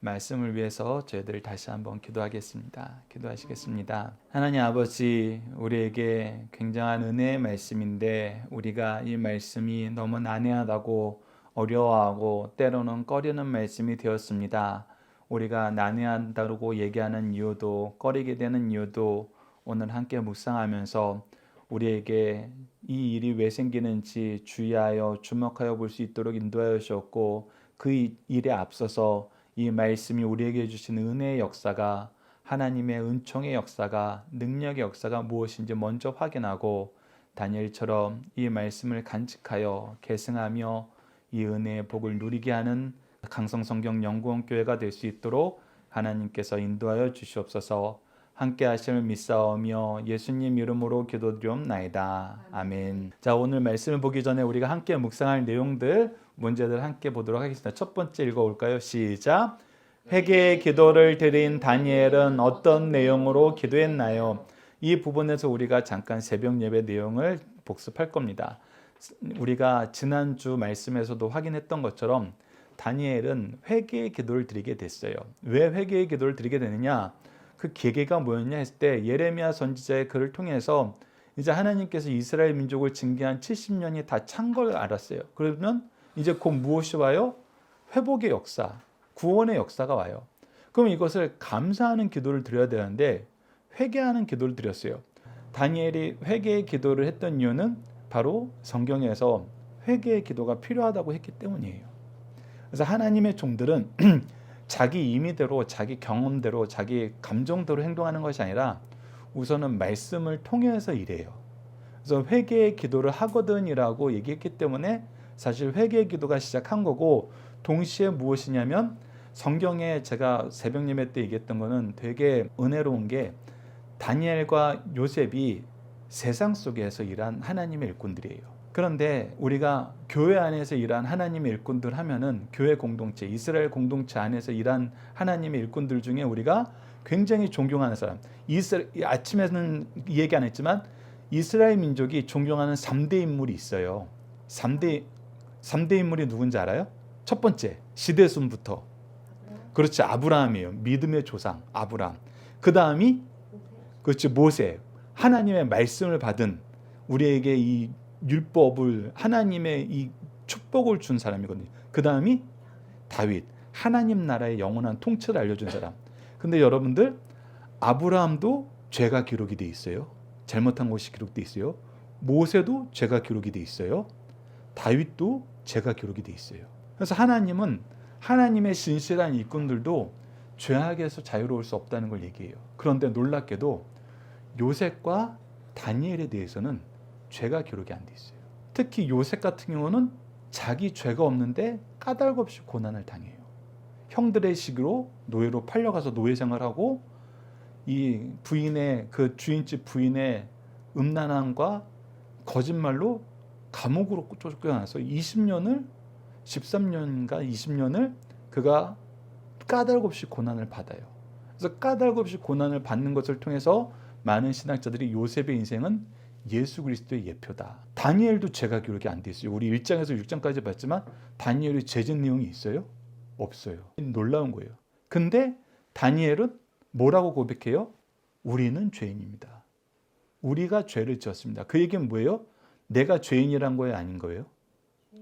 말씀을 위해서 저희들 다시 한번 기도하겠습니다. 기도하시겠습니다. 하나님 아버지, 우리에게 굉장한 은혜의 말씀인데 우리가 이 말씀이 너무 난해하다고 어려워하고 때로는 꺼리는 말씀이 되었습니다. 우리가 난해한다고 얘기하는 이유도, 꺼리게 되는 이유도 오늘 함께 묵상하면서 우리에게 이 일이 왜 생기는지 주의하여 주목하여 볼 수 있도록 인도하여 주셨고, 그 일에 앞서서 이 말씀이 우리에게 주신 은혜의 역사가, 하나님의 은총의 역사가, 능력의 역사가 무엇인지 먼저 확인하고 다니엘처럼 이 말씀을 간직하여 계승하며 이 은혜의 복을 누리게 하는 강성성경 연구원교회가 될 수 있도록 하나님께서 인도하여 주시옵소서. 함께 하심을 믿사오며 예수님 이름으로 기도드리옵나이다. 아멘. 자, 오늘 말씀을 보기 전에 우리가 함께 묵상할 내용들, 문제들 함께 보도록 하겠습니다. 첫 번째 읽어볼까요? 시작. 회개의 기도를 드린 다니엘은 어떤 내용으로 기도했나요? 이 부분에서 우리가 잠깐 새벽 예배 내용을 복습할 겁니다. 우리가 지난주 말씀에서도 확인했던 것처럼 다니엘은 회개의 기도를 드리게 됐어요. 왜 회개의 기도를 드리게 되느냐? 그 계기가 뭐였냐 했을 때 예레미야 선지자의 글을 통해서 이제 하나님께서 이스라엘 민족을 징계한 70년이 다 찬 걸 알았어요. 그러면 이제 곧 무엇이 와요? 회복의 역사, 구원의 역사가 와요. 그럼 이것을 감사하는 기도를 드려야 되는데 회개하는 기도를 드렸어요. 다니엘이 회개의 기도를 했던 이유는 바로 성경에서 회개의 기도가 필요하다고 했기 때문이에요. 그래서 하나님의 종들은 자기 임의대로, 자기 경험대로, 자기 감정대로 행동하는 것이 아니라 우선은 말씀을 통해서 일해요. 그래서 회개의 기도를 하거든이라고 얘기했기 때문에 사실 회개의 기도가 시작한 거고, 동시에 무엇이냐면 성경에 제가 새벽 예배 때 얘기했던 거는 되게 은혜로운 게 다니엘과 요셉이 세상 속에서 일한 하나님의 일꾼들이에요. 그런데 우리가 교회 안에서 일한 하나님의 일꾼들 하면은 교회 공동체, 이스라엘 공동체 안에서 일한 하나님의 일꾼들 중에 우리가 굉장히 존경하는 사람, 아침에는 이 얘기 안 했지만 이스라엘 민족이 존경하는 3대 인물이 있어요. 3대 인물이 누군지 알아요? 첫 번째, 시대순부터. 그렇지, 아브라함이에요. 믿음의 조상 아브라함. 그 다음이 그렇지, 모세. 하나님의 말씀을 받은, 우리에게 이 율법을, 하나님의 이 축복을 준 사람이거든요. 그 다음이 다윗, 하나님 나라의 영원한 통치를 알려준 사람. 근데 여러분들, 아브라함도 죄가 기록이 돼 있어요. 잘못한 것이 기록돼 있어요. 모세도 죄가 기록이 돼 있어요. 다윗도 죄가 기록이 돼 있어요. 그래서 하나님은 하나님의 신실한 일꾼들도 죄악에서 자유로울 수 없다는 걸 얘기해요. 그런데 놀랍게도 요셉과 다니엘에 대해서는 죄가 기록이 안 돼 있어요. 특히 요셉 같은 경우는 자기 죄가 없는데 까닭 없이 고난을 당해요. 형들의 식으로 노예로 팔려가서 노예 생활하고, 이 부인의, 그 주인집 부인의 음란함과 거짓말로 감옥으로 쫓겨나서 20년을 13년인가 20년을 그가 까닭 없이 고난을 받아요. 그래서 까닭 없이 고난을 받는 것을 통해서 많은 신학자들이 요셉의 인생은 예수 그리스도의 예표다. 다니엘도 죄가 기록이 안 돼 있어요. 우리 1장에서 6장까지 봤지만 다니엘이 죄진 내용이 있어요? 없어요. 놀라운 거예요. 근데 다니엘은 뭐라고 고백해요? 우리는 죄인입니다. 우리가 죄를 지었습니다. 그 얘기는 뭐예요? 내가 죄인이란 거예요? 아닌 거예요?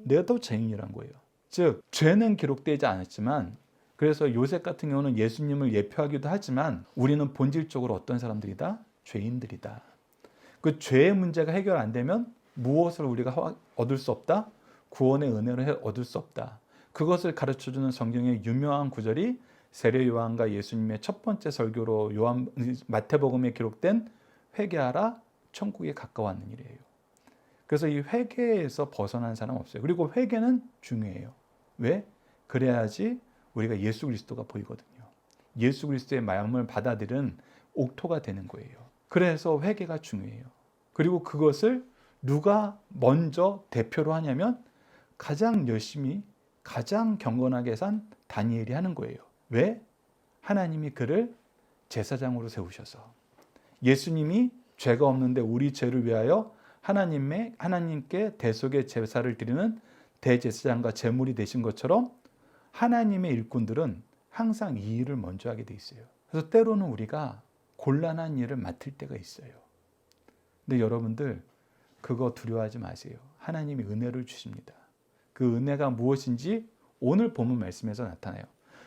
내가 또 죄인이란 거예요. 즉, 죄는 기록되지 않았지만, 그래서 요셉 같은 경우는 예수님을 예표하기도 하지만 우리는 본질적으로 어떤 사람들이다? 죄인들이다. 그 죄의 문제가 해결 안 되면 무엇을 우리가 얻을 수 없다? 구원의 은혜를 얻을 수 없다. 그것을 가르쳐주는 성경의 유명한 구절이 세례 요한과 예수님의 첫 번째 설교로 마태복음에 기록된 회개하라, 천국에 가까웠는 일이에요. 그래서 이 회개에서 벗어난 사람 없어요. 그리고 회개는 중요해요. 왜? 그래야지 우리가 예수 그리스도가 보이거든요. 예수 그리스도의 마음을 받아들이는 옥토가 되는 거예요. 그래서 회개가 중요해요. 그리고 그것을 누가 먼저 대표로 하냐면 가장 열심히, 가장 경건하게 산 다니엘이 하는 거예요. 왜? 하나님이 그를 제사장으로 세우셔서, 예수님이 죄가 없는데 우리 죄를 위하여 하나님께 대속의 제사를 드리는 대제사장과 제물이 되신 것처럼 하나님의 일꾼들은 항상 이 일을 먼저 하게 돼 있어요. 그래서 때로는 우리가 곤란한 일을 맡을 때가 있어요. 근데 여러분들 그거 두려워하지 마세요. 하나님이 은혜를 주십니다. 그 은혜가 무엇인지 오늘 본문 말씀에서 나타나요.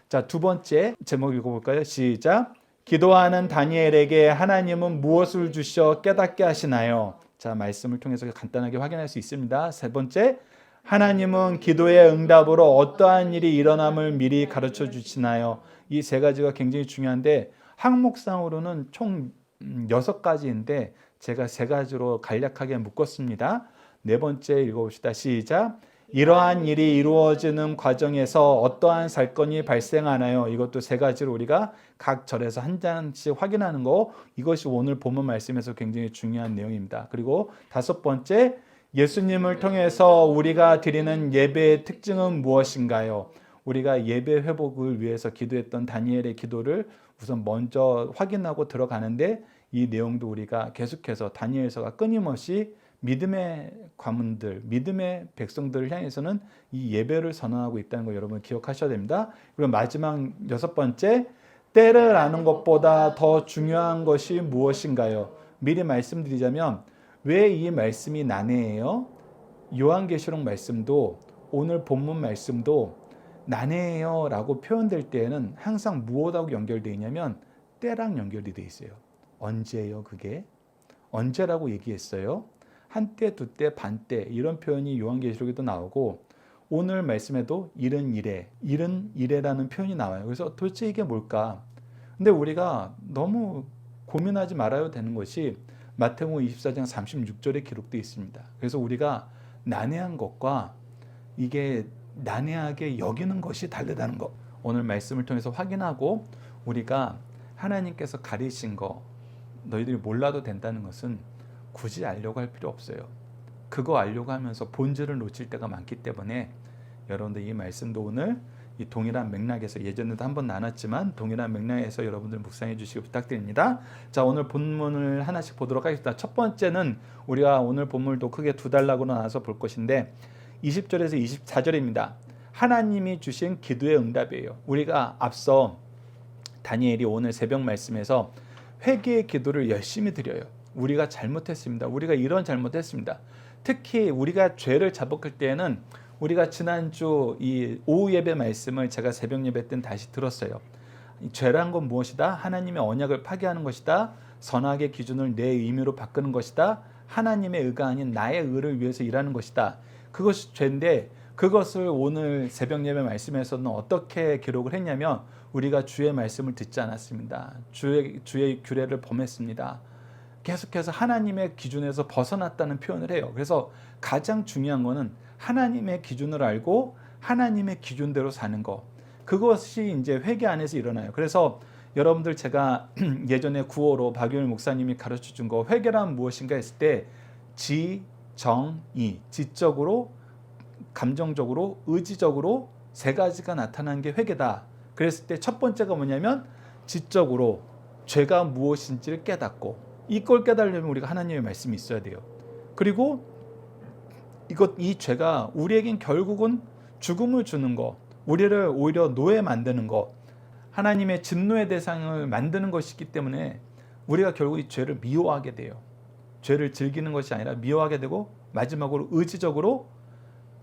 자, 두 번째 제목 읽어볼까요? 시작. 기도하는 다니엘에게 하나님은 무엇을 주셔 깨닫게 하시나요? 자, 말씀을 통해서 간단하게 확인할 수 있습니다. 세 번째, 하나님은 기도의 응답으로 어떠한 일이 일어남을 미리 가르쳐 주시나요? 이 세 가지가 굉장히 중요한데 항목상으로는 총 6가지인데 제가 3가지로 간략하게 묶었습니다. 네 번째 읽어봅시다. 시작. 이러한 일이 이루어지는 과정에서 어떠한 사건이 발생하나요? 이것도 3가지로 우리가 각 절에서 한 장씩 확인하는 거, 이것이 오늘 본문 말씀에서 굉장히 중요한 내용입니다. 그리고 5번째, 예수님을 통해서 우리가 드리는 예배의 특징은 무엇인가요? 우리가 예배 회복을 위해서 기도했던 다니엘의 기도를 우선 먼저 확인하고 들어가는데 이 내용도 우리가 계속해서 다니엘서가 끊임없이 믿음의 가문들, 믿음의 백성들을 향해서는 이 예배를 선언하고 있다는 걸 여러분 기억하셔야 됩니다. 그리고 마지막 6번째, 때를 아는 것보다 더 중요한 것이 무엇인가요? 미리 말씀드리자면 왜 이 말씀이 난해해요? 요한계시록 말씀도 오늘 본문 말씀도 난해해요 라고 표현될 때에는 항상 무엇하고 연결되어 있냐면 때랑 연결이 되어 있어요. 언제예요 그게? 언제라고 얘기했어요? 한때, 두때, 반때 이런 표현이 요한계시록에도 나오고 오늘 말씀에도 이른 이래라는 표현이 나와요. 그래서 도대체 이게 뭘까? 근데 우리가 너무 고민하지 말아야 되는 것이 마태복음 24장 36절에 기록되어 있습니다. 그래서 우리가 난해한 것과 이게 난해하게 여기는 것이 다르다는 것, 오늘 말씀을 통해서 확인하고 우리가 하나님께서 가리신 거 너희들이 몰라도 된다는 것은 굳이 알려고 할 필요 없어요. 그거 알려고 하면서 본질을 놓칠 때가 많기 때문에 여러분들 이 말씀도 오늘 이 동일한 맥락에서 예전에도 한번 나눴지만 동일한 맥락에서 여러분들 묵상해 주시기 부탁드립니다. 자, 오늘 본문을 하나씩 보도록 하겠습니다. 첫 번째는 우리가 오늘 본문도 크게 2단락으로 나눠서 볼 것인데 20절에서 24절입니다. 하나님이 주신 기도의 응답이에요. 우리가 앞서 다니엘이 오늘 새벽 말씀에서 회개의 기도를 열심히 드려요. 우리가 잘못했습니다. 우리가 이런 잘못했습니다. 특히 우리가 죄를 자복할 때에는 우리가 지난주 이 오후 예배 말씀을 제가 새벽 예배 때는 다시 들었어요. 죄란 건 무엇이다? 하나님의 언약을 파괴하는 것이다. 선악의 기준을 내 의미로 바꾸는 것이다. 하나님의 의가 아닌 나의 의를 위해서 일하는 것이다. 그것이 죄인데 그것을 오늘 새벽 예배 말씀에서는 어떻게 기록을 했냐면 우리가 주의 말씀을 듣지 않았습니다. 주의 규례를 범했습니다. 계속해서 하나님의 기준에서 벗어났다는 표현을 해요. 그래서 가장 중요한 거는 하나님의 기준을 알고 하나님의 기준대로 사는 거. 그것이 이제 회개 안에서 일어나요. 그래서 여러분들 제가 예전에 구호로 박유일 목사님이 가르쳐 준 거 회개란 무엇인가 했을 때 지, 정, 이. 지적으로, 감정적으로, 의지적으로 3가지가 나타나는 게 회개다. 그랬을 때 첫 번째가 뭐냐면 지적으로 죄가 무엇인지를 깨닫고 이걸 깨달으려면 우리가 하나님의 말씀이 있어야 돼요. 그리고 이 죄가 우리에겐 결국은 죽음을 주는 거, 우리를 오히려 노예 만드는 거, 하나님의 진노의 대상을 만드는 것이기 때문에 우리가 결국 이 죄를 미워하게 돼요. 죄를 즐기는 것이 아니라 미워하게 되고 마지막으로 의지적으로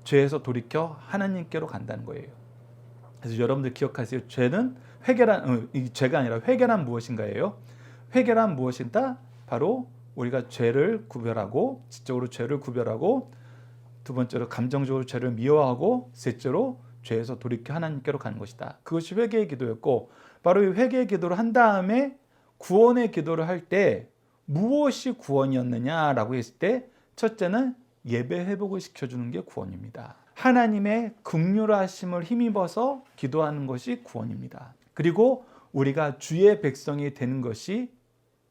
죄에서 돌이켜 하나님께로 간다는 거예요. 그래서 여러분들 기억하세요. 죄가 아니라 회개란 무엇인가예요? 회개란 무엇이다? 바로 우리가 죄를 구별하고 지적으로 죄를 구별하고 두 번째로 감정적으로 죄를 미워하고 셋째로 죄에서 돌이켜 하나님께로 가는 것이다. 그것이 회개의 기도였고 바로 이 회개의 기도를 한 다음에 구원의 기도를 할 때 무엇이 구원이었느냐라고 했을 때 첫째는 예배 회복을 시켜주는 게 구원입니다. 하나님의 긍휼하심을 힘입어서 기도하는 것이 구원입니다. 그리고 우리가 주의 백성이 되는 것이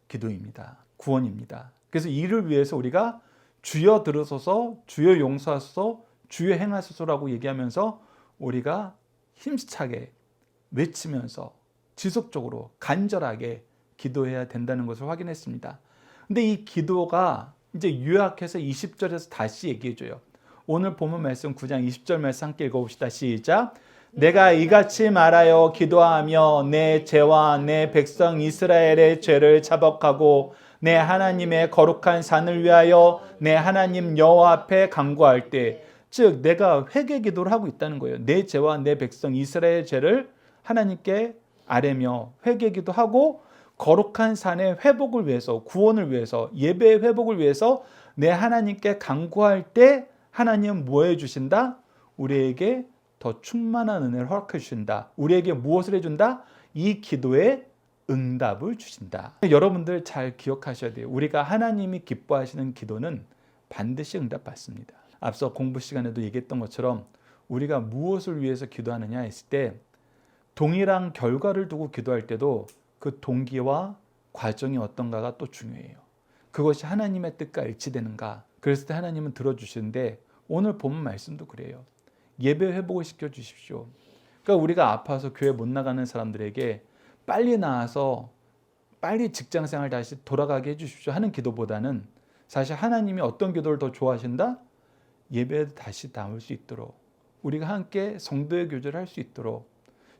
기도입니다. 구원입니다. 그래서 이를 위해서 우리가 주여 들으소서, 주여 용서하소서, 주여 행하소서라고 얘기하면서 우리가 힘차게 외치면서 지속적으로 간절하게 기도해야 된다는 것을 확인했습니다. 근데 이 기도가 이제 요약해서 20절에서 다시 얘기해줘요. 오늘 본문 말씀 9장 20절 말씀 함께 읽어봅시다. 시작. 내가 이같이 말하여 기도하며 내 죄와 내 백성 이스라엘의 죄를 자복하고 내 하나님의 거룩한 산을 위하여 내 하나님 여호와 앞에 간구할 때, 즉 내가 회개 기도를 하고 있다는 거예요. 내 죄와 내 백성 이스라엘의 죄를 하나님께 아뢰며 회개 기도하고 거룩한 산의 회복을 위해서, 구원을 위해서, 예배의 회복을 위해서 내 하나님께 간구할 때 하나님은 뭐 해주신다? 우리에게 더 충만한 은혜를 허락해 주신다. 우리에게 무엇을 해준다? 이 기도에 응답을 주신다. 여러분들 잘 기억하셔야 돼요. 우리가 하나님이 기뻐하시는 기도는 반드시 응답받습니다. 앞서 공부 시간에도 얘기했던 것처럼 우리가 무엇을 위해서 기도하느냐 했을 때 동일한 결과를 두고 기도할 때도 그 동기와 과정이 어떤가가 또 중요해요. 그것이 하나님의 뜻과 일치되는가. 그랬을 때 하나님은 들어주시는데 오늘 본문 말씀도 그래요. 예배 회복을 시켜주십시오. 그러니까 우리가 아파서 교회 못 나가는 사람들에게 빨리 나와서 빨리 직장생활 다시 돌아가게 해주십시오 하는 기도보다는 사실 하나님이 어떤 기도를 더 좋아하신다? 예배에 다시 나올 수 있도록, 우리가 함께 성도의 교제를 할 수 있도록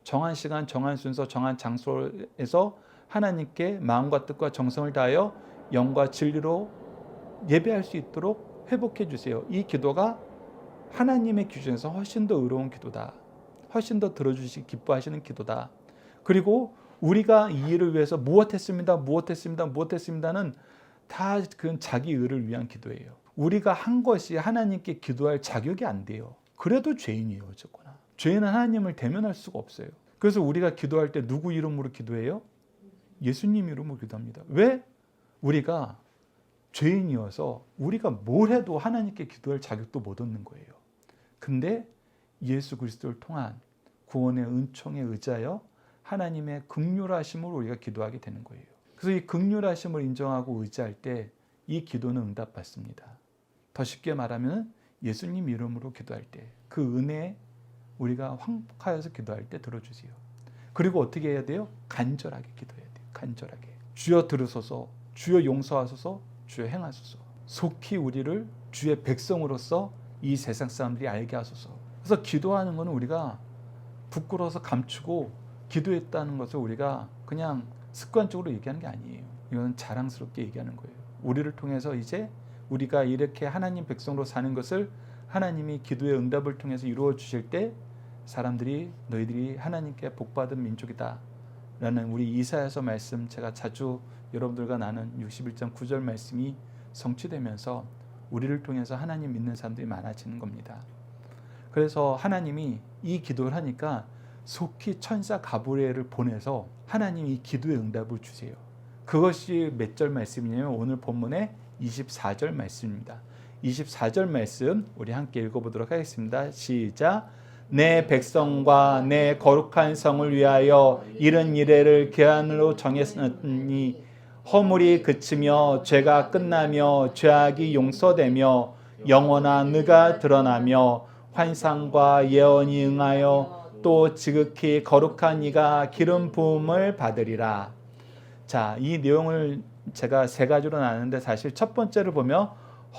정한 시간, 정한 순서, 정한 장소에서 하나님께 마음과 뜻과 정성을 다하여 영과 진리로 예배할 수 있도록 회복해 주세요. 이 기도가 하나님의 기준에서 훨씬 더 의로운 기도다. 훨씬 더 들어주시기 기뻐하시는 기도다. 그리고 우리가 이 일을 위해서 무엇했습니다는 다 그건 자기 의를 위한 기도예요. 우리가 한 것이 하나님께 기도할 자격이 안 돼요. 그래도 죄인이에요. 어쨌거나 죄인은 하나님을 대면할 수가 없어요. 그래서 우리가 기도할 때 누구 이름으로 기도해요? 예수님 이름으로 기도합니다. 왜? 우리가 죄인이어서 우리가 뭘 해도 하나님께 기도할 자격도 못 얻는 거예요. 근데 예수 그리스도를 통한 구원의 은총에 의지하여 하나님의 긍휼하심으로 우리가 기도하게 되는 거예요. 그래서 이 긍휼하심을 인정하고 의지할 때 이 기도는 응답받습니다. 더 쉽게 말하면 예수님 이름으로 기도할 때 그 은혜에 우리가 황복하여서 기도할 때 들어주세요. 그리고 어떻게 해야 돼요? 간절하게 기도해야 돼요. 간절하게. 주여 들으소서, 주여 용서하소서, 주여 행하소서. 속히 우리를 주의 백성으로서 이 세상 사람들이 알게 하소서. 그래서 기도하는 것은 우리가 부끄러워서 감추고 기도했다는 것을 우리가 그냥 습관적으로 얘기하는 게 아니에요. 이건 자랑스럽게 얘기하는 거예요. 우리를 통해서 이제 우리가 이렇게 하나님 백성으로 사는 것을 하나님이 기도의 응답을 통해서 이루어 주실 때 사람들이 너희들이 하나님께 복받은 민족이다 라는 우리 이사야서 말씀, 제가 자주 여러분들과 나눈 61장 9절 말씀이 성취되면서 우리를 통해서 하나님 믿는 사람들이 많아지는 겁니다. 그래서 하나님이 이 기도를 하니까 속히 천사 가브리엘을 보내서 하나님이 이 기도의 응답을 주세요. 그것이 몇 절 말씀이냐면 오늘 본문의 24절 말씀입니다. 24절 말씀 우리 함께 읽어보도록 하겠습니다. 시작. 내 백성과 내 거룩한 성을 위하여 이른 이래를 기한으로 정했으니 허물이 그치며 죄가 끝나며 죄악이 용서되며 영원한 의가 드러나며 환상과 예언이 응하여 또 지극히 거룩한 이가 기름 부음을 받으리라. 자, 이 내용을 제가 세 가지로 나누는데 사실 첫 번째를 보면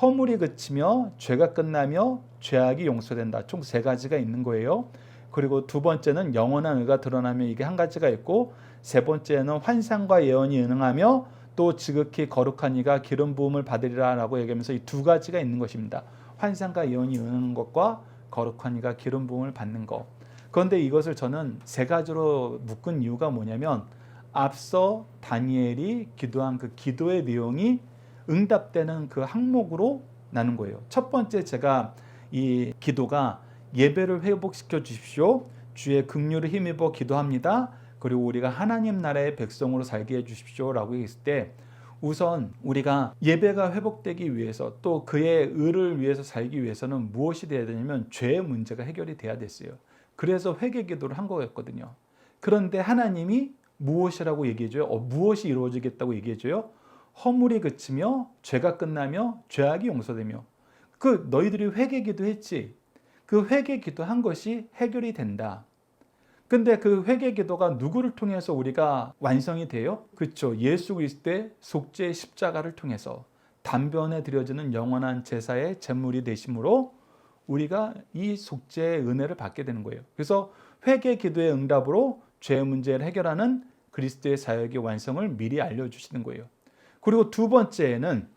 허물이 그치며 죄가 끝나며 죄악이 용서된다. 총 세 가지가 있는 거예요. 그리고 두 번째는 영원한 의가 드러나며 이게 한 가지가 있고, 세 번째는 환상과 예언이 응하며 또 지극히 거룩한 이가 기름 부음을 받으리라 라고 얘기하면서 이 두 가지가 있는 것입니다. 환상과 예언이 응하는 것과 거룩한 이가 기름 부음을 받는 것. 그런데 이것을 저는 세 가지로 묶은 이유가 뭐냐면 앞서 다니엘이 기도한 그 기도의 내용이 응답되는 그 항목으로 나눈 거예요. 첫 번째 제가 이 기도가 예배를 회복시켜 주십시오. 주의 긍휼을 힘입어 기도합니다. 그리고 우리가 하나님 나라의 백성으로 살게 해 주십시오 라고 했을 때 우선 우리가 예배가 회복되기 위해서 또 그의 의를 위해서 살기 위해서는 무엇이 돼야 되냐면 죄의 문제가 해결이 돼야 됐어요. 그래서 회개 기도를 한 거였거든요. 그런데 하나님이 무엇이라고 얘기해줘요? 무엇이 이루어지겠다고 얘기해줘요? 허물이 그치며 죄가 끝나며 죄악이 용서되며. 그 너희들이 회개 기도했지. 그 회개 기도한 것이 해결이 된다. 근데 그 회개 기도가 누구를 통해서 우리가 완성이 돼요? 그렇죠. 예수 그리스도의 속죄의 십자가를 통해서 단변에 드려지는 영원한 제사의 제물이 되심으로 우리가 이 속죄의 은혜를 받게 되는 거예요. 그래서 회개 기도의 응답으로 죄 문제를 해결하는 그리스도의 사역의 완성을 미리 알려주시는 거예요. 그리고 두 번째는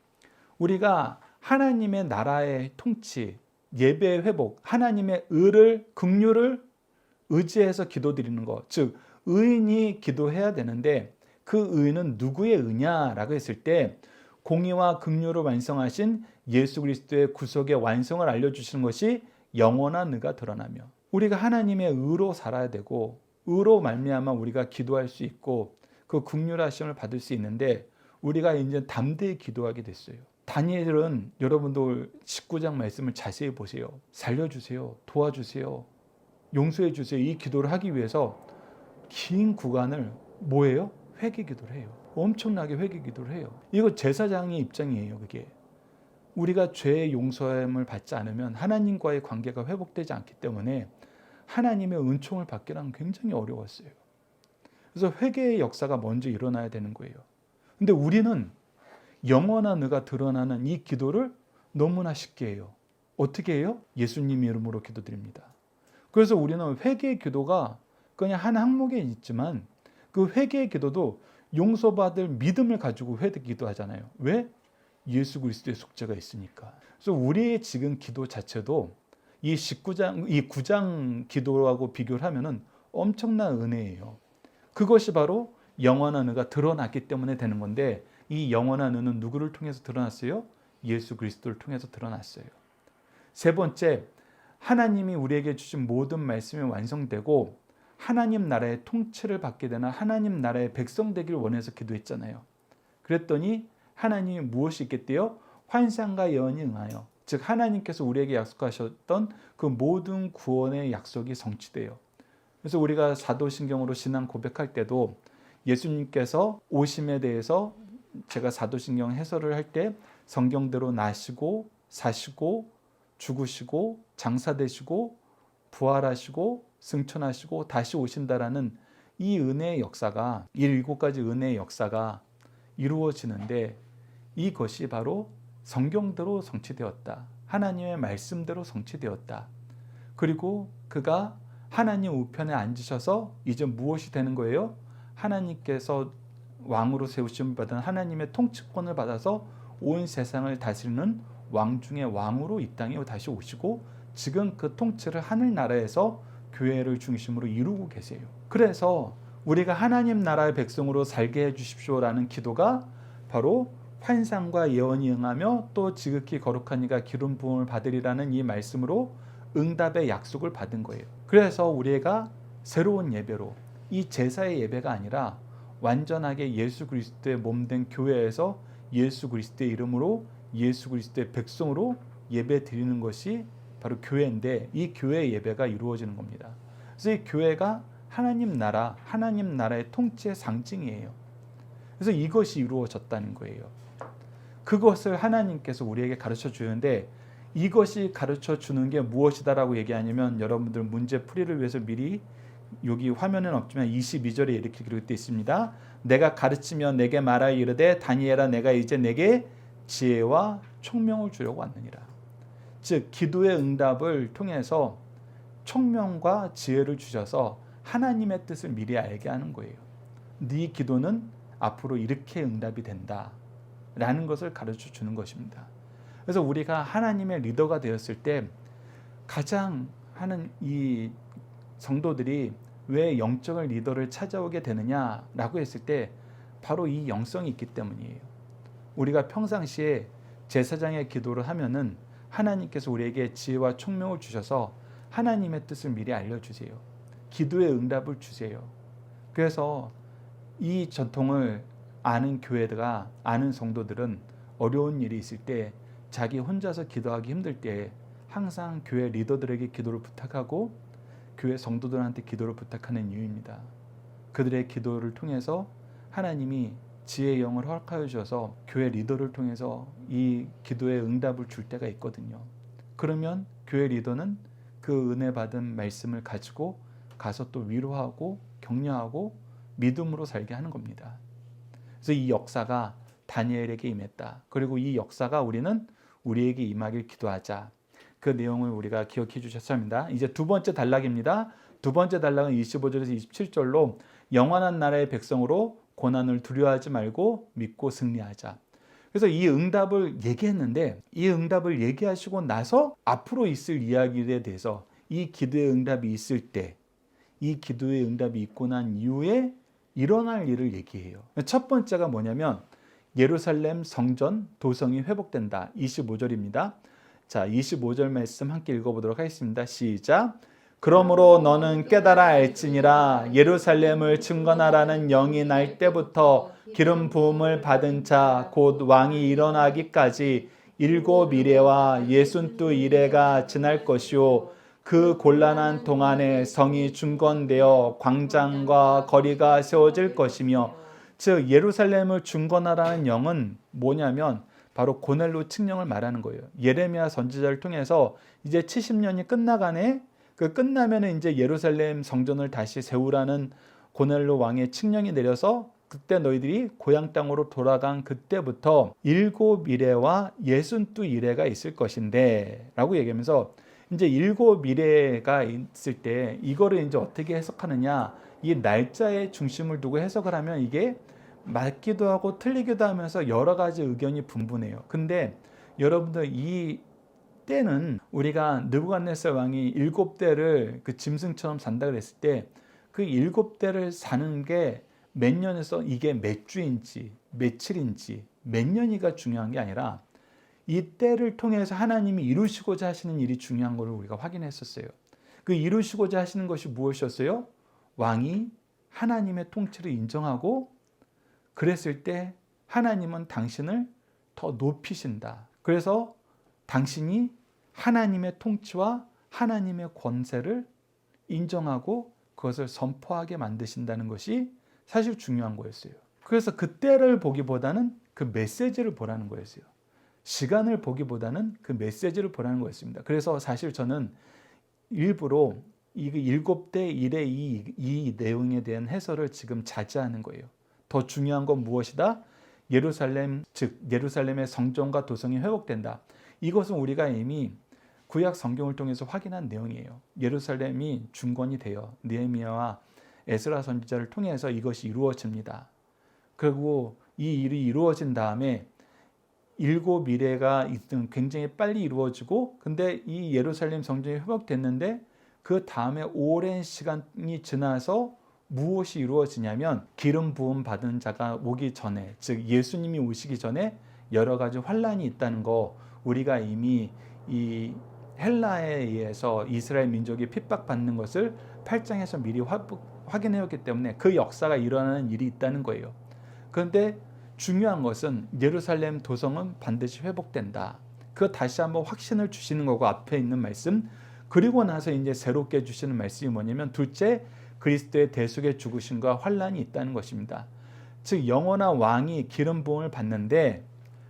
우리가 하나님의 나라의 통치, 예배의 회복, 하나님의 의를, 긍휼을 의지해서 기도드리는 것. 즉 의인이 기도해야 되는데 그 의는 누구의 의냐라고 했을 때 공의와 긍휼을 완성하신 예수 그리스도의 구속의 완성을 알려주시는 것이 영원한 의가 드러나며, 우리가 하나님의 의로 살아야 되고 의로 말미암아 우리가 기도할 수 있고 그 긍휼하심을 받을 수 있는데, 우리가 이제 담대히 기도하게 됐어요. 다니엘은 여러분들 19장 말씀을 자세히 보세요. 살려주세요, 도와주세요, 용서해 주세요, 이 기도를 하기 위해서 긴 구간을 뭐예요? 회개 기도를 해요. 엄청나게 회개 기도를 해요. 이거 제사장의 입장이에요. 그게 우리가 죄의 용서함을 받지 않으면 하나님과의 관계가 회복되지 않기 때문에 하나님의 은총을 받기란 굉장히 어려웠어요. 그래서 회개의 역사가 먼저 일어나야 되는 거예요. 근데 우리는 영원한 의가 드러나는 이 기도를 너무나 쉽게 해요. 어떻게 해요? 예수님 이름으로 기도드립니다. 그래서 우리는 회개의 기도가 그냥 한 항목에 있지만 그 회개의 기도도 용서받을 믿음을 가지고 회개 기도하잖아요. 왜? 예수 그리스도의 속죄가 있으니까. 그래서 우리의 지금 기도 자체도 이 9장 기도하고 비교를 하면은 엄청난 은혜예요. 그것이 바로 영원한 의가 드러났기 때문에 되는 건데, 이 영원한 의는 누구를 통해서 드러났어요? 예수 그리스도를 통해서 드러났어요. 세 번째, 하나님이 우리에게 주신 모든 말씀이 완성되고 하나님 나라의 통치를 받게 되는 하나님 나라의 백성 되기를 원해서 기도했잖아요. 그랬더니 하나님이 무엇이 있겠대요? 환상과 예언이 응하여, 즉 하나님께서 우리에게 약속하셨던 그 모든 구원의 약속이 성취돼요. 그래서 우리가 사도신경으로 신앙 고백할 때도 예수님께서 오심에 대해서 제가 사도신경 해설을 할 때 성경대로 나시고 사시고 죽으시고 장사되시고 부활하시고 승천하시고 다시 오신다라는 이 은혜의 역사가, 이 7가지 은혜의 역사가 이루어지는데, 이것이 바로 성경대로 성취되었다. 하나님의 말씀대로 성취되었다. 그리고 그가 하나님 우편에 앉으셔서 이제 무엇이 되는 거예요? 하나님께서 왕으로 세우심을 받은 하나님의 통치권을 받아서 온 세상을 다스리는 왕 중의 왕으로 이 땅에 다시 오시고 지금 그 통치를 하늘나라에서 교회를 중심으로 이루고 계세요. 그래서 우리가 하나님 나라의 백성으로 살게 해주십시오라는 기도가 바로 환상과 예언이 응하며 또 지극히 거룩한 이가 기름 부음을 받으리라는 이 말씀으로 응답의 약속을 받은 거예요. 그래서 우리가 새로운 예배로, 이 제사의 예배가 아니라 완전하게 예수 그리스도의 몸된 교회에서 예수 그리스도의 이름으로 예수 그리스도의 백성으로 예배 드리는 것이 바로 교회인데, 이 교회의 예배가 이루어지는 겁니다. 그래서 이 교회가 하나님 나라의 통치의 상징이에요. 그래서 이것이 이루어졌다는 거예요. 그것을 하나님께서 우리에게 가르쳐 주는데, 이것이 가르쳐 주는 게 무엇이다라고 얘기하냐면, 여러분들 문제 풀이를 위해서 미리, 여기 화면에는 없지만 22절에 이렇게 기록되어 있습니다. 내가 가르치며 내게 말하여 이르되 다니엘아, 내가 이제 내게 지혜와 총명을 주려고 왔느니라. 즉 기도의 응답을 통해서 총명과 지혜를 주셔서 하나님의 뜻을 미리 알게 하는 거예요. 네 기도는 앞으로 이렇게 응답이 된다 라는 것을 가르쳐 주는 것입니다. 그래서 우리가 하나님의 리더가 되었을 때 가장 하는 이 성도들이 왜 영적인 리더를 찾아오게 되느냐라고 했을 때 바로 이 영성이 있기 때문이에요. 우리가 평상시에 제사장의 기도를 하면은 하나님께서 우리에게 지혜와 총명을 주셔서 하나님의 뜻을 미리 알려주세요. 기도의 응답을 주세요. 그래서 이 전통을 아는 교회가, 아는 성도들은 어려운 일이 있을 때, 자기 혼자서 기도하기 힘들 때 항상 교회 리더들에게 기도를 부탁하고 교회 성도들한테 기도를 부탁하는 이유입니다. 그들의 기도를 통해서 하나님이 지혜의 영을 허락하여 주셔서 교회 리더를 통해서 이 기도의 응답을 줄 때가 있거든요. 그러면 교회 리더는 그 은혜 받은 말씀을 가지고 가서 또 위로하고 격려하고 믿음으로 살게 하는 겁니다. 그래서 이 역사가 다니엘에게 임했다. 그리고 이 역사가 우리에게 임하길 기도하자. 그 내용을 우리가 기억해 주셨습니다. 이제 두 번째 단락입니다. 두 번째 단락은 25절에서 27절로 영원한 나라의 백성으로 고난을 두려워하지 말고 믿고 승리하자. 그래서 이 응답을 얘기했는데 이 응답을 얘기하시고 나서 앞으로 있을 이야기에 대해서 이 기도의 응답이 있을 때 이 기도의 응답이 있고 난 이후에 일어날 일을 얘기해요. 첫 번째가 뭐냐면 예루살렘 성전 도성이 회복된다. 25절입니다. 자, 25절 말씀 함께 읽어보도록 하겠습니다. 시작. 그러므로 너는 깨달아 알지니라 예루살렘을 증거하라는 영이 날 때부터 기름 부음을 받은 자 곧 왕이 일어나기까지 7 이레와 62 이레가 지날 것이요 그 곤란한 동안에 성이 중건되어 광장과 거리가 세워질 것이며 즉 예루살렘을 중건하라는 영은 뭐냐면 바로 고넬로 칙령을 말하는 거예요. 예레미야 선지자를 통해서 이제 70년이 끝나가네. 그 끝나면은 이제 예루살렘 성전을 다시 세우라는 고넬로 왕의 칙령이 내려서 그때 너희들이 고향 땅으로 돌아간 그때부터 7 이레와 62 이레가 있을 것인데 라고 얘기하면서 이제 7 이레가 있을 때 이거를 이제 어떻게 해석하느냐 이 날짜에 중심을 두고 해석을 하면 이게 맞기도 하고 틀리기도 하면서 여러 가지 의견이 분분해요. 근데 여러분들 이 때는 우리가 느부갓네살 왕이 7대를 그 짐승처럼 산다 그랬을 때 그 7대를 사는 게 몇 년에서 이게 몇 주인지 며칠인지 몇 년이가 중요한 게 아니라 이 때를 통해서 하나님이 이루시고자 하시는 일이 중요한 것을 우리가 확인했었어요. 그 이루시고자 하시는 것이 무엇이었어요? 왕이 하나님의 통치를 인정하고 그랬을 때 하나님은 당신을 더 높이신다. 그래서 당신이 하나님의 통치와 하나님의 권세를 인정하고 그것을 선포하게 만드신다는 것이 사실 중요한 거였어요. 그래서 그때를 보기보다는 그 메시지를 보라는 거였어요. 시간을 보기보다는 그 메시지를 보라는 거였습니다. 그래서 사실 저는 일부러 이 7대 1의 이 내용에 대한 해설을 지금 자제하는 거예요. 더 중요한 건 무엇이다? 예루살렘, 즉 예루살렘의 성전과 도성이 회복된다. 이것은 우리가 이미 구약 성경을 통해서 확인한 내용이에요. 예루살렘이 중건이 되어 느헤미야와 에스라 선지자를 통해서 이것이 이루어집니다. 그리고 이 일이 이루어진 다음에 7 이레가 굉장히 빨리 이루어지고 근데 이 예루살렘 성전이 회복됐는데 그 다음에 오랜 시간이 지나서 무엇이 이루어지냐면 기름 부음 받은 자가 오기 전에 즉 예수님이 오시기 전에 여러 가지 환란이 있다는 거 우리가 이미 이 헬라에 의해서 이스라엘 민족이 핍박받는 것을 8장에서 미리 확인해왔기 때문에 그 역사가 일어나는 일이 있다는 거예요. 그런데 중요한 것은 예루살렘 도성은 반드시 회복된다. 그 다시 한번 확신을 주시는 거고 앞에 있는 말씀 그리고 나서 이제 새롭게 주시는 말씀이 뭐냐면 둘째 그리스도의 대속의 죽으심과 환란이 있다는 것입니다. 즉 영원한 왕이 기름 부음을 받는데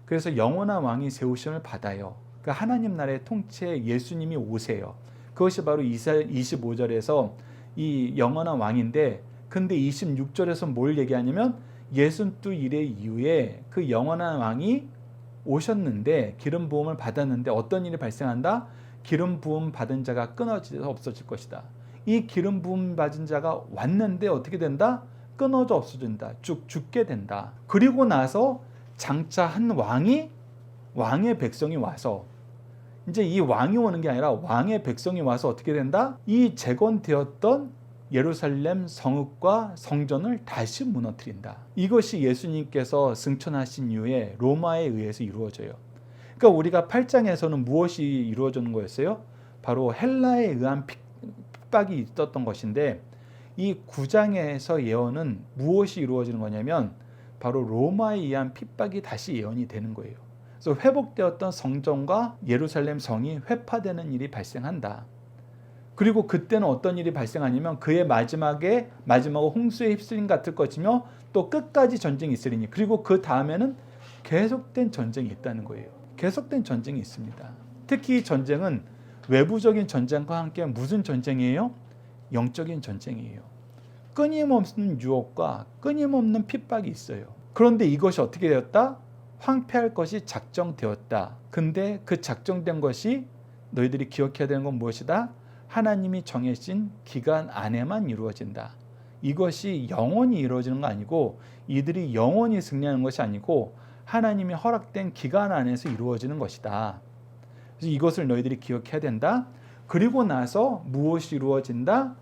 그래서 영원한 왕이 세우심을 받아요. 그 하나님 나라의 통치에 예수님이 오세요. 그것이 바로 이사야 25절에서 이 영원한 왕인데 근데 26절에서 뭘 얘기하냐면 62 이래 이후에 그 영원한 왕이 오셨는데 기름 부음을 받았는데 어떤 일이 발생한다? 기름 부음 받은 자가 끊어져서 없어질 것이다. 이 기름 부음 받은 자가 왔는데 어떻게 된다? 끊어져 없어진다. 쭉 죽게 된다. 그리고 나서 장차 한 왕의 백성이 와서 이제 이 왕이 오는 게 아니라 왕의 백성이 와서 어떻게 된다? 이 재건되었던 예루살렘 성읍과 성전을 다시 무너뜨린다. 이것이 예수님께서 승천하신 이후에 로마에 의해서 이루어져요. 그러니까 우리가 8장에서는 무엇이 이루어지는 거였어요? 바로 헬라에 의한 핍박이 있었던 것인데 이 9장에서 예언은 무엇이 이루어지는 거냐면 바로 로마에 의한 핍박이 다시 예언이 되는 거예요. 그래서 회복되었던 성전과 예루살렘 성이 회파되는 일이 발생한다. 그리고 그때는 어떤 일이 발생하냐면 그의 마지막으로 홍수에 휩쓸림 같을 것이며 또 끝까지 전쟁이 있으리니 그리고 그 다음에는 계속된 전쟁이 있다는 거예요. 계속된 전쟁이 있습니다. 특히 이 전쟁은 외부적인 전쟁과 함께 무슨 전쟁이에요? 영적인 전쟁이에요. 끊임없는 유혹과 끊임없는 핍박이 있어요. 그런데 이것이 어떻게 되었다? 황폐할 것이 작정되었다. 근데 그 작정된 것이 너희들이 기억해야 되는 건 무엇이다? 하나님이 정해진 기간 안에만 이루어진다. 이것이 영원히 이루어지는 거 아니고 이들이 영원히 승리하는 것이 아니고 하나님이 허락된 기간 안에서 이루어지는 것이다. 그래서 이것을 너희들이 기억해야 된다. 그리고 나서 무엇이 이루어진다?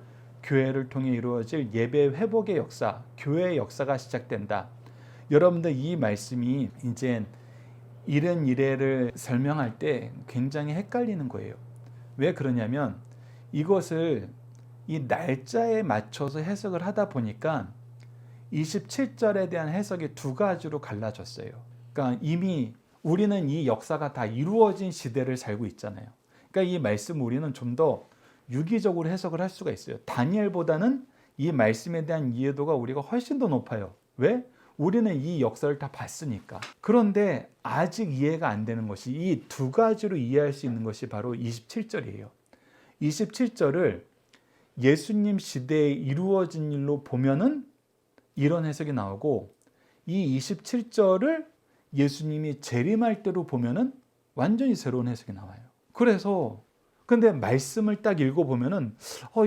교회를 통해 이루어질 예배 회복의 역사, 교회의 역사가 시작된다. 여러분들 이 말씀이 이제 이런 이래를 설명할 때 굉장히 헷갈리는 거예요. 왜 그러냐면 이것을 이 날짜에 맞춰서 해석을 하다 보니까 27절에 대한 해석이 두 가지로 갈라졌어요. 그러니까 이미 우리는 이 역사가 다 이루어진 시대를 살고 있잖아요. 그러니까 이 말씀 우리는 좀 더 유기적으로 해석을 할 수가 있어요. 다니엘보다는 이 말씀에 대한 이해도가 우리가 훨씬 더 높아요. 왜? 우리는 이 역사를 다 봤으니까. 그런데 아직 이해가 안 되는 것이 이 두 가지로 이해할 수 있는 것이 바로 27절이에요. 27절을 예수님 시대에 이루어진 일로 보면은 이런 해석이 나오고 이 27절을 예수님이 재림할 때로 보면은 완전히 새로운 해석이 나와요. 그래서 근데 말씀을 딱 읽어보면은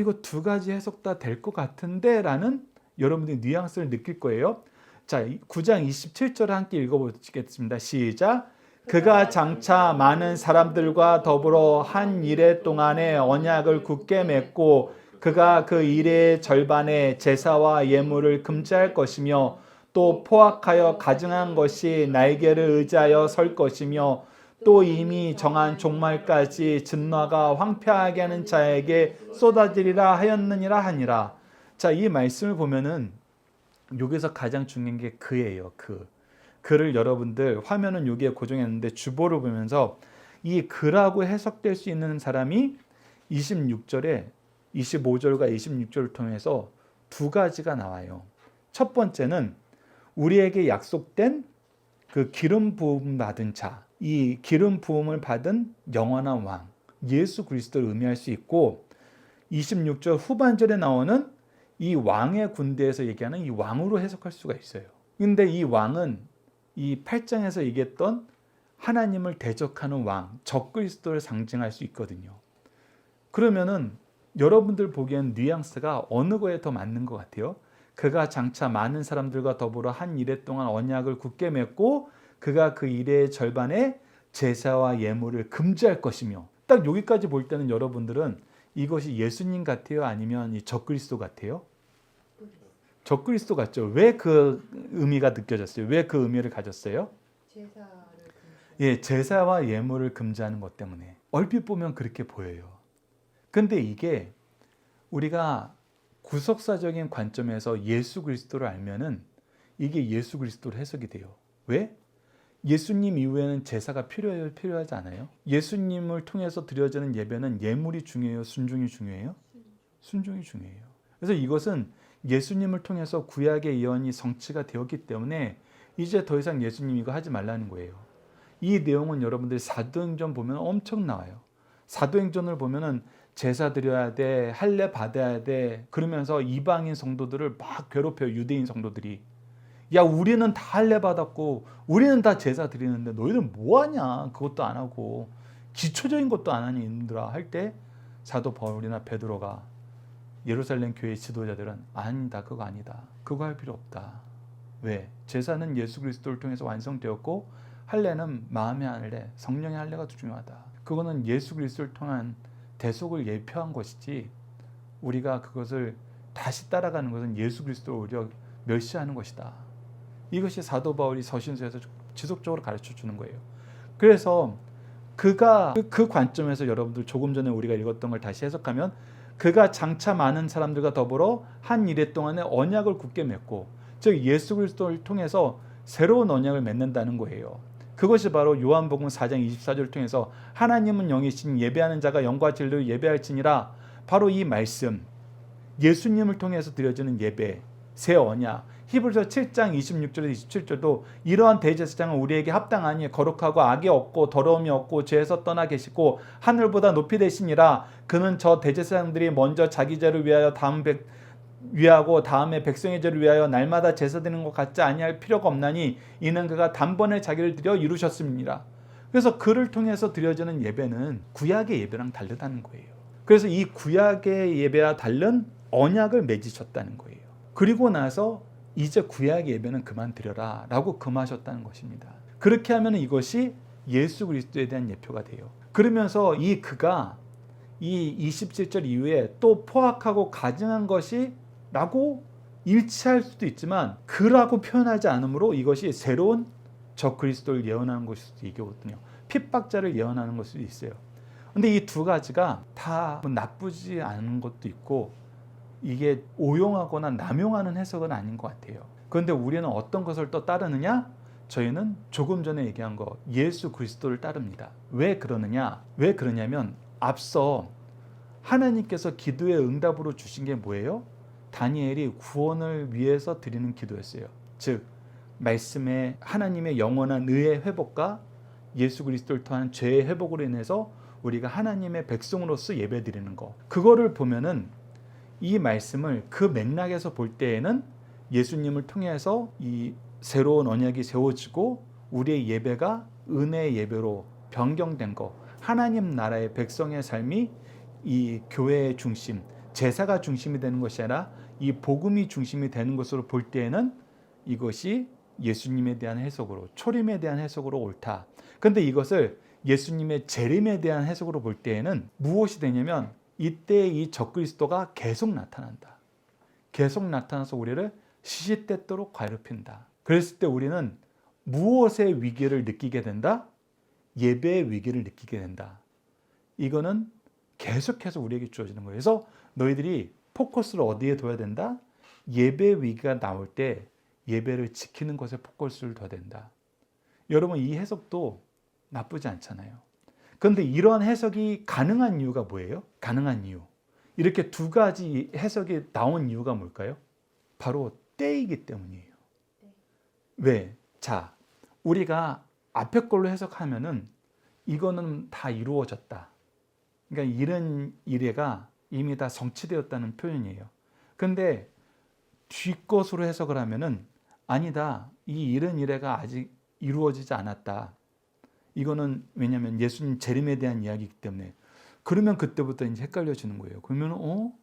이거 두 가지 해석 다 될 것 같은데 라는 여러분들이 뉘앙스를 느낄 거예요. 자, 9장 27절을 함께 읽어보겠습니다. 시작. 그가 장차 많은 사람들과 더불어 한 이래 동안에 언약을 굳게 맺고 그가 그 일의 절반에 제사와 예물을 금지할 것이며 또 포악하여 가증한 것이 날개를 의지하여 설 것이며 또 이미 정한 종말까지 진노가 황폐하게 하는 자에게 쏟아지리라 하였느니라 하니라. 자, 이 말씀을 보면은 여기서 가장 중요한 게 그예요. 그를 여러분들 화면은 여기에 고정했는데 주보를 보면서 이 그라고 해석될 수 있는 사람이 26절에 25절과 26절을 통해서 두 가지가 나와요. 첫 번째는 우리에게 약속된 그 기름 부음 받은 자, 이 기름 부음을 받은 영원한 왕 예수 그리스도를 의미할 수 있고 26절 후반절에 나오는 이 왕의 군대에서 얘기하는 이 왕으로 해석할 수가 있어요. 근데 이 왕은 이 8장에서 얘기했던 하나님을 대적하는 왕, 적그리스도를 상징할 수 있거든요. 그러면은 여러분들 보기엔 뉘앙스가 어느 거에 더 맞는 것 같아요? 그가 장차 많은 사람들과 더불어 한 이래 동안 언약을 굳게 맺고 그가 그 일의 절반에 제사와 예물을 금지할 것이며 딱 여기까지 볼 때는 여러분들은 이것이 예수님 같아요? 아니면 이 적그리스도 같아요? 적그리스도 같죠? 왜 그 의미가 느껴졌어요? 왜 그 의미를 가졌어요? 제사와 예물을 금지하는 것 때문에 얼핏 보면 그렇게 보여요. 근데 이게 우리가 구속사적인 관점에서 예수 그리스도를 알면은 이게 예수 그리스도로 해석이 돼요. 왜? 예수님 이후에는 제사가 필요하지 않아요? 예수님을 통해서 드려지는 예배는 예물이 중요해요? 순종이 중요해요? 순종이 중요해요. 그래서 이것은 예수님을 통해서 구약의 예언이 성취가 되었기 때문에 이제 더 이상 예수님 이거 하지 말라는 거예요. 이 내용은 여러분들 사도행전 보면 엄청 나와요. 사도행전을 보면은 제사 드려야 돼, 할례 받아야 돼 그러면서 이방인 성도들을 막 괴롭혀요. 유대인 성도들이. 야, 우리는 다 할례 받았고 우리는 다 제사 드리는데 너희는 뭐하냐? 그것도 안 하고 기초적인 것도 안 하니 이놈들아 할 때 사도 바울이나 베드로가 예루살렘 교회 지도자들은 아니다, 그거 아니다, 그거 할 필요 없다. 왜? 제사는 예수 그리스도를 통해서 완성되었고 할례는 마음의 할례, 성령의 할례가 중요하다. 그거는 예수 그리스도를 통한 대속을 예표한 것이지 우리가 그것을 다시 따라가는 것은 예수 그리스도를 오히려 멸시하는 것이다. 이것이 사도 바울이 서신서에서 지속적으로 가르쳐 주는 거예요. 그래서 그가 그 관점에서 여러분들 조금 전에 우리가 읽었던 걸 다시 해석하면 그가 장차 많은 사람들과 더불어 한 이래 동안에 언약을 굳게 맺고 즉 예수 그리스도를 통해서 새로운 언약을 맺는다는 거예요. 그것이 바로 요한복음 4장 24절을 통해서 하나님은 영이신 예배하는 자가 영과 진리로 예배할지니라 바로 이 말씀 예수님을 통해서 드려지는 예배 새 언약 히브리서 7장 26절에서 27절도 이러한 대제사장은 우리에게 합당하니 거룩하고 악이 없고 더러움이 없고 죄에서 떠나 계시고 하늘보다 높이 되시니라 그는 저 대제사장들이 먼저 자기 죄를 위하여 위하고 다음에 백성의 죄를 위하여 날마다 제사 드리는 것 같지 아니할 필요가 없나니 이는 그가 단번에 자기를 드려 이루셨습니다. 그래서 그를 통해서 드려지는 예배는 구약의 예배랑 다르다는 거예요. 그래서 이 구약의 예배와 다른 언약을 맺으셨다는 거예요. 그리고 나서 이제 구약 예배는 그만 드려라 라고 금하셨다는 것입니다. 그렇게 하면 이것이 예수 그리스도에 대한 예표가 돼요. 그러면서 그가 이 27절 이후에 또 포악하고 가증한 것이 라고 일치할 수도 있지만 그라고 표현하지 않으므로 이것이 새로운 적 그리스도를 예언하는 것일 수도 있거든요. 핍박자를 예언하는 것일 수도 있어요. 근데 이 두 가지가 다 나쁘지 않은 것도 있고 이게 오용하거나 남용하는 해석은 아닌 것 같아요. 그런데 우리는 어떤 것을 또 따르느냐? 저희는 조금 전에 얘기한 거 예수 그리스도를 따릅니다. 왜 그러느냐? 왜 그러냐면 앞서 하나님께서 기도의 응답으로 주신 게 뭐예요? 다니엘이 구원을 위해서 드리는 기도였어요. 즉 말씀에 하나님의 영원한 의의 회복과 예수 그리스도를 통한 죄의 회복으로 인해서 우리가 하나님의 백성으로서 예배드리는 거. 그거를 보면은 이 말씀을 그 맥락에서 볼 때에는 예수님을 통해서 이 새로운 언약이 세워지고 우리의 예배가 은혜의 예배로 변경된 거. 하나님 나라의 백성의 삶이 이 교회의 중심, 제사가 중심이 되는 것이 아니라 이 복음이 중심이 되는 것으로 볼 때에는 이것이 예수님에 대한 해석으로, 초림에 대한 해석으로 옳다. 그런데 이것을 예수님의 재림에 대한 해석으로 볼 때에는 무엇이 되냐면 이때 이 적그리스도가 계속 나타난다. 계속 나타나서 우리를 시시때때로 괴롭힌다. 그랬을 때 우리는 무엇의 위기를 느끼게 된다? 예배의 위기를 느끼게 된다. 이거는 계속해서 우리에게 주어지는 거예요. 그래서 너희들이 포커스를 어디에 둬야 된다? 예배 위기가 나올 때 예배를 지키는 것에 포커스를 둬야 된다. 여러분 이 해석도 나쁘지 않잖아요. 그런데 이러한 해석이 가능한 이유가 뭐예요? 가능한 이유. 이렇게 두 가지 해석이 나온 이유가 뭘까요? 바로 때이기 때문이에요. 왜? 자, 우리가 앞에 걸로 해석하면은 이거는 다 이루어졌다. 그러니까 이런 이래가 이미 다 성취되었다는 표현이에요. 그런데 뒷것으로 해석을 하면은 아니다. 이 이런 이래가 아직 이루어지지 않았다. 이거는 왜냐하면 예수님 재림에 대한 이야기이기 때문에 그러면 그때부터 이제 헷갈려지는 거예요.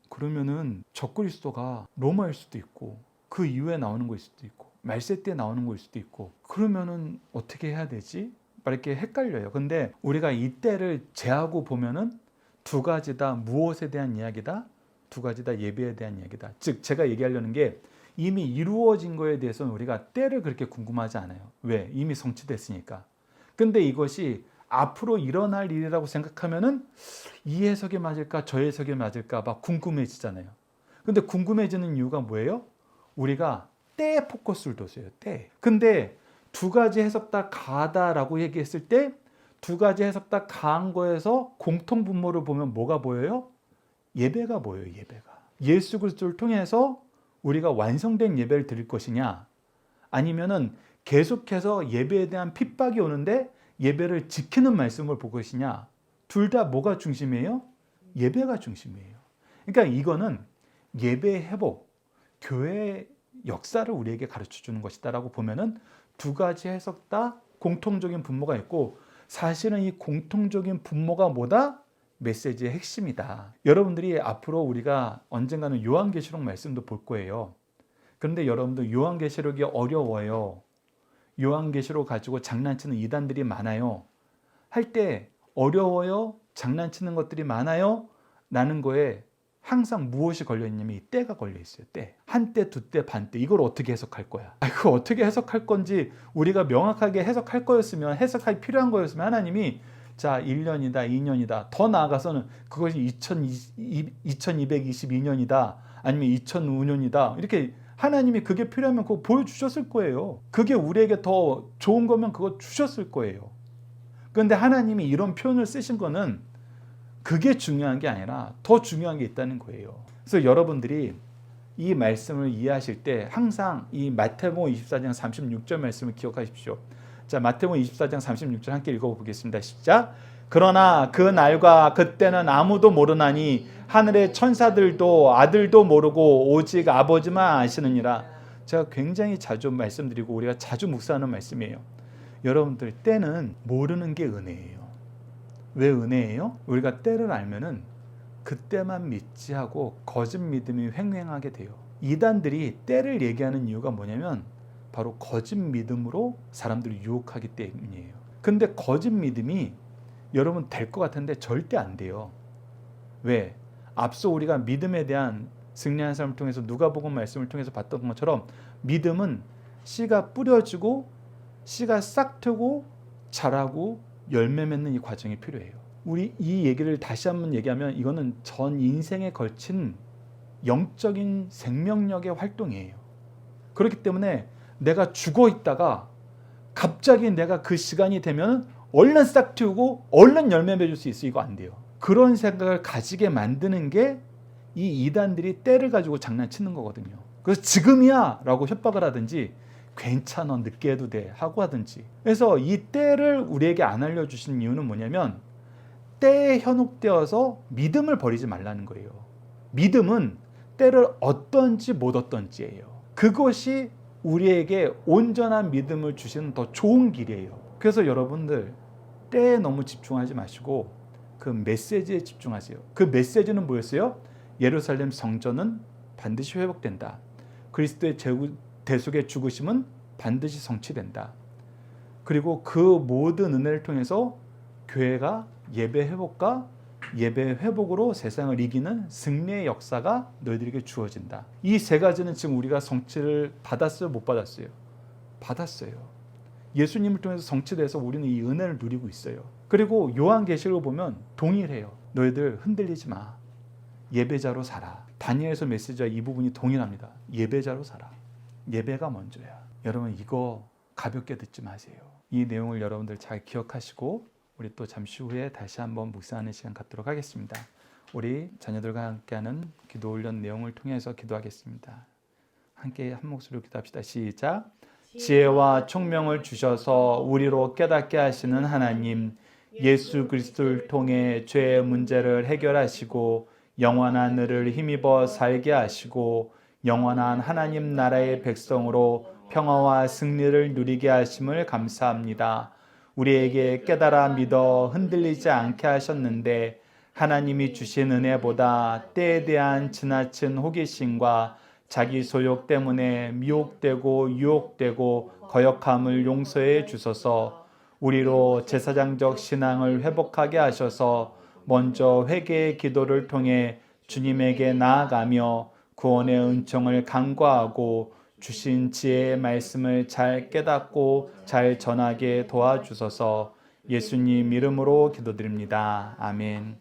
그러면은 적그리스도가 로마일 수도 있고 그 이후에 나오는 거일 수도 있고 말세 때 나오는 거일 수도 있고 그러면은 어떻게 해야 되지? 이렇게 헷갈려요. 근데 우리가 이때를 제하고 보면은 두 가지 다 무엇에 대한 이야기다? 두 가지 다 예배에 대한 이야기다. 즉 제가 얘기하려는 게 이미 이루어진 거에 대해서는 우리가 때를 그렇게 궁금하지 않아요. 왜? 이미 성취됐으니까. 근데 이것이 앞으로 일어날 일이라고 생각하면은 이 해석이 맞을까 저 해석이 맞을까 막 궁금해지잖아요. 근데 궁금해지는 이유가 뭐예요? 우리가 때에 포커스를 뒀어요. 때. 근데 두 가지 해석 다 가다라고 얘기했을 때 두 가지 해석 다 가한 거에서 공통 분모를 보면 뭐가 보여요? 예배가 보여요. 예배가. 예수 그리스도를 통해서 우리가 완성된 예배를 드릴 것이냐 아니면은 계속해서 예배에 대한 핍박이 오는데 예배를 지키는 말씀을 볼 것이냐. 둘 다 뭐가 중심이에요? 예배가 중심이에요. 그러니까 이거는 예배의 회복, 교회의 역사를 우리에게 가르쳐 주는 것이다라고 보면은 두 가지 해석 다 공통적인 분모가 있고 사실은 이 공통적인 분모가 뭐다? 메시지의 핵심이다. 여러분들이 앞으로 우리가 언젠가는 요한계시록 말씀도 볼 거예요. 그런데 여러분들 요한계시록이 어려워요. 요한계시록 가지고 장난치는 이단들이 많아요. 할 때 어려워요? 장난치는 것들이 많아요? 라는 거에 항상 무엇이 걸려있냐면 이 때가 걸려있어요. 때. 한 때, 두 때, 반 때. 이걸 어떻게 해석할 거야? 이거 어떻게 해석할 건지 우리가 명확하게 해석할 거였으면 해석할 필요한 거였으면 하나님이 자 1년이다 2년이다 더 나아가서는 그것이 2222년이다 아니면 2005년이다 이렇게 하나님이 그게 필요하면 그거 보여주셨을 거예요. 그게 우리에게 더 좋은 거면 그거 주셨을 거예요. 그런데 하나님이 이런 표현을 쓰신 거는 그게 중요한 게 아니라 더 중요한 게 있다는 거예요. 그래서 여러분들이 이 말씀을 이해하실 때 항상 이 마태복음 24장 36절 말씀을 기억하십시오. 자, 마태복음 24장 36절 함께 읽어보겠습니다. 시작. 그러나 그 날과 그때는 아무도 모르나니 하늘의 천사들도 아들도 모르고 오직 아버지만 아시느니라. 제가 굉장히 자주 말씀드리고 우리가 자주 묵상하는 말씀이에요. 여러분들 때는 모르는 게 은혜예요. 왜 은혜예요? 우리가 때를 알면은 그때만 믿지 하고 거짓 믿음이 횡행하게 돼요. 이단들이 때를 얘기하는 이유가 뭐냐면 바로 거짓 믿음으로 사람들을 유혹하기 때문이에요. 근데 거짓 믿음이 여러분 될 것 같은데 절대 안 돼요. 왜? 앞서 우리가 믿음에 대한 승리한 사람을 통해서 누가복음 말씀을 통해서 봤던 것처럼 믿음은 씨가 뿌려지고 씨가 싹트고 자라고 열매 맺는 이 과정이 필요해요. 우리 이 얘기를 다시 한번 얘기하면 이거는 전 인생에 걸친 영적인 생명력의 활동이에요. 그렇기 때문에 내가 죽어 있다가 갑자기 내가 그 시간이 되면 얼른 싹 틔우고 얼른 열매 맺을 수 있어. 이거 안 돼요. 그런 생각을 가지게 만드는 게 이 이단들이 때를 가지고 장난치는 거거든요. 그래서 지금이야 라고 협박을 하든지 괜찮아 늦게 해도 돼 하고 하든지. 그래서 이 때를 우리에게 안 알려주신 이유는 뭐냐면 때에 현혹되어서 믿음을 버리지 말라는 거예요. 믿음은 때를 얻던지 못 얻던지예요. 그것이 우리에게 온전한 믿음을 주시는 더 좋은 길이에요. 그래서 여러분들 때에 너무 집중하지 마시고 그 메시지에 집중하세요. 그 메시지는 뭐였어요? 예루살렘 성전은 반드시 회복된다. 그리스도의 대속의 죽으심은 반드시 성취된다. 그리고 그 모든 은혜를 통해서 교회가 예배 회복과 예배 회복으로 세상을 이기는 승리의 역사가 너희들에게 주어진다. 이 세 가지는 지금 우리가 성취를 받았어요? 못 받았어요? 받았어요. 예수님을 통해서 성취돼서 우리는 이 은혜를 누리고 있어요. 그리고 요한계시록을 보면 동일해요. 너희들 흔들리지 마. 예배자로 살아. 다니엘서 메시지와 이 부분이 동일합니다. 예배자로 살아. 예배가 먼저야. 여러분 이거 가볍게 듣지 마세요. 이 내용을 여러분들 잘 기억하시고 우리 또 잠시 후에 다시 한번 묵상하는 시간 갖도록 하겠습니다. 우리 자녀들과 함께하는 기도 훈련 내용을 통해서 기도하겠습니다. 함께 한 목소리로 기도합시다. 시작. 지혜와 총명을 주셔서 우리로 깨닫게 하시는 하나님, 예수 그리스도를 통해 죄의 문제를 해결하시고 영원한 의를 힘입어 살게 하시고 영원한 하나님 나라의 백성으로 평화와 승리를 누리게 하심을 감사합니다. 우리에게 깨달아 믿어 흔들리지 않게 하셨는데 하나님이 주신 은혜보다 때에 대한 지나친 호기심과 자기 소욕 때문에 미혹되고 유혹되고 거역함을 용서해 주소서. 우리로 제사장적 신앙을 회복하게 하셔서 먼저 회개의 기도를 통해 주님에게 나아가며 구원의 은총을 간구하고 주신 지혜의 말씀을 잘 깨닫고 잘 전하게 도와주소서. 예수님 이름으로 기도드립니다. 아멘.